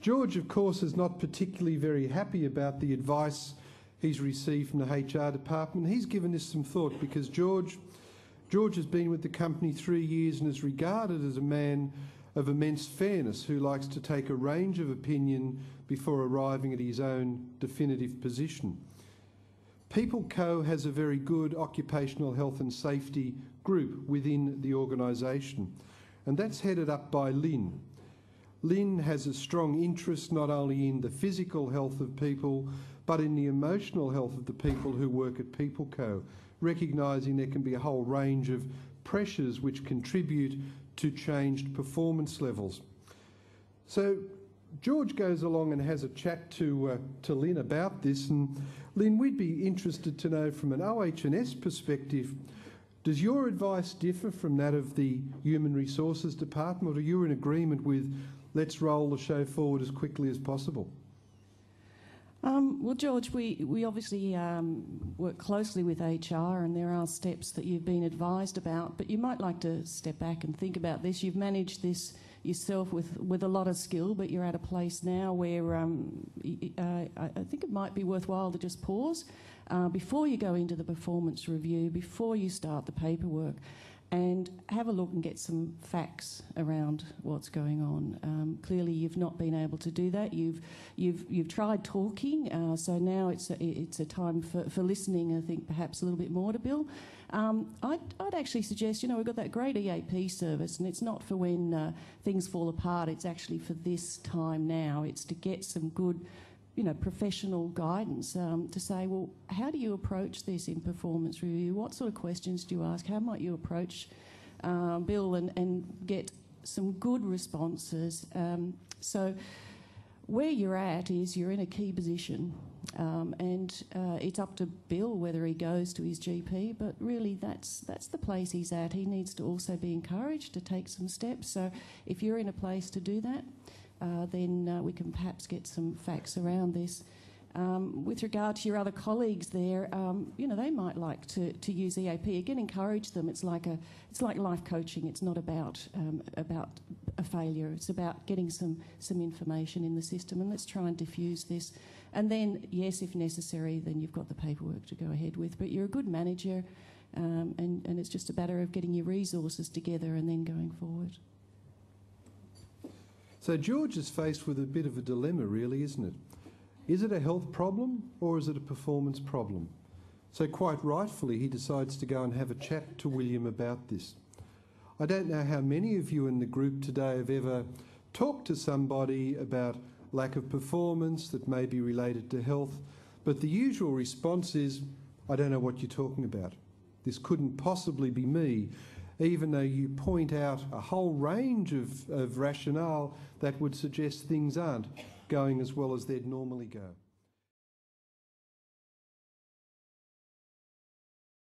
George, of course, is not particularly very happy about the advice he's received from the HR department. He's given this some thought because George has been with the company 3 years and is regarded as a man of immense fairness who likes to take a range of opinion before arriving at his own definitive position. People Co has a very good occupational health and safety group within the organisation, and that's headed up by Lynn. Lynn has a strong interest not only in the physical health of people, but in the emotional health of the people who work at People Co, recognising there can be a whole range of pressures which contribute to changed performance levels. So George goes along and has a chat to Lynn about this, and Lynn, we'd be interested to know from an OH&S perspective, does your advice differ from that of the Human Resources Department, or are you in agreement with let's roll the show forward as quickly as possible? Well, George, we obviously work closely with HR, and there are steps that you've been advised about, but you might like to step back and think about this. You've managed this yourself with a lot of skill, but you're at a place now where I think it might be worthwhile to just pause before you go into the performance review, before you start the paperwork, and have a look and get some facts around what's going on. Clearly, you've not been able to do that. You've tried talking, so now it's a time for listening. I think perhaps a little bit more to Bill. I'd actually suggest, we've got that great EAP service, and it's not for when things fall apart. It's actually for this time now. It's to get some good, professional guidance to say, well, how do you approach this in performance review? What sort of questions do you ask? How might you approach Bill and get some good responses? So where you're at is you're in a key position, and it's up to Bill whether he goes to his GP, but really that's the place he's at. He needs to also be encouraged to take some steps. So if you're in a place to do that, then we can perhaps get some facts around this. With regard to your other colleagues there, they might like to use EAP. Again, encourage them. It's like life coaching. It's not about a failure. It's about getting some information in the system, and let's try and diffuse this. And then, yes, if necessary, then you've got the paperwork to go ahead with. But you're a good manager, and it's just a matter of getting your resources together and then going forward. So George is faced with a bit of a dilemma, really, isn't it? Is it a health problem or is it a performance problem? So quite rightfully, he decides to go and have a chat to William about this. I don't know how many of you in the group today have ever talked to somebody about lack of performance that may be related to health, but the usual response is, I don't know what you're talking about. This couldn't possibly be me, even though you point out a whole range of rationale that would suggest things aren't going as well as they'd normally go.